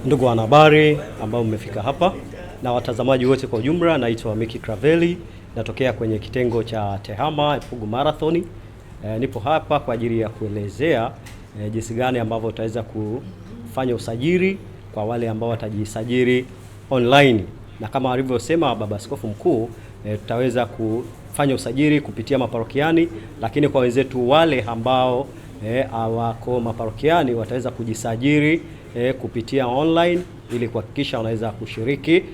Ndugu wanahabari ambao mmefika hapa na watazamaji wote kwa ujumla, naitwa Miki Kraveli, natokea kwenye kitengo cha TEHAMA Pugu Marathon. Nipo hapa kwa ajili ya kuelezea jinsi gani ambavyo utaweza kufanya usajili kwa wale ambao watajisajili online, na kama alivyosema Baba Askofu Mkuu, tutaweza kufanya usajili kupitia maparokiani, lakini kwa wenzetu wale ambao hawako maparokiani wataweza kujisajili kupitia online ili kuhakikisha wanaweza kushiriki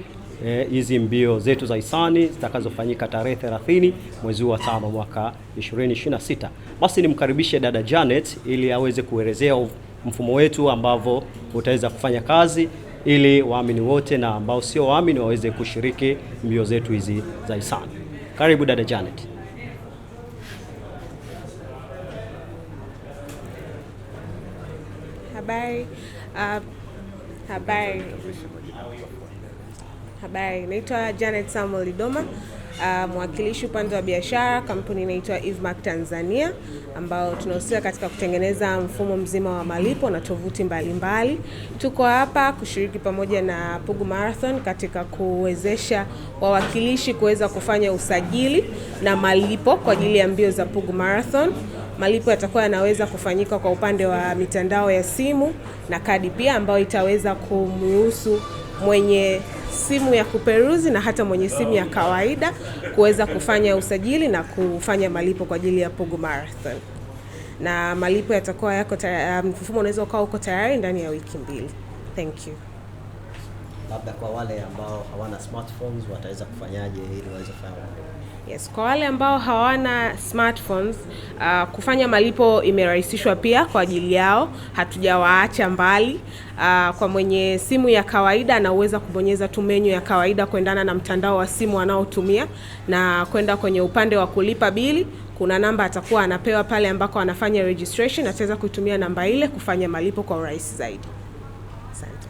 hizi mbio zetu za hisani zitakazofanyika tarehe 30 mwezi wa 5 mwaka 2026. Basi nimkaribishe dada Janet ili aweze kuelezea mfumo wetu ambavyo utaweza kufanya kazi ili waamini wote na ambao sio waamini waweze kushiriki mbio zetu hizi za hisani. Karibu dada Janet. Habari, naitwa Janet Samuel Lidoma, mwakilishi upande wa biashara, kampuni inaitwa Evemark Tanzania, ambao tunahusika katika kutengeneza mfumo mzima wa malipo na tovuti mbalimbali. Tuko hapa kushiriki pamoja na Pugu Marathon katika kuwezesha wawakilishi kuweza kufanya usajili na malipo kwa ajili ya mbio za Pugu Marathon. Malipo yatakuwa yanaweza kufanyika kwa upande wa mitandao ya simu na kadi pia, ambayo itaweza kumruhusu mwenye simu ya kuperuzi na hata mwenye simu ya kawaida kuweza kufanya usajili na kufanya malipo kwa ajili ya Pugu Marathon. Na malipo yatakuwa yako mfumo unaweza ukawa uko tayari ndani ya wiki 2. Thank you. Labda kwa wale ambao hawana smartphones wataweza kufanyaje ili waweze kufanya? Yes, kwa wale ambao hawana smartphones, kufanya malipo imerahisishwa pia kwa ajili yao, hatujawaacha mbali. Kwa mwenye simu ya kawaida anaweza kubonyeza tu menu ya kawaida kuendana na mtandao wa simu anaotumia na kwenda kwenye upande wa kulipa bili. Kuna namba atakuwa anapewa pale ambako anafanya registration, ataweza kutumia namba ile kufanya malipo kwa urahisi zaidi. Asante.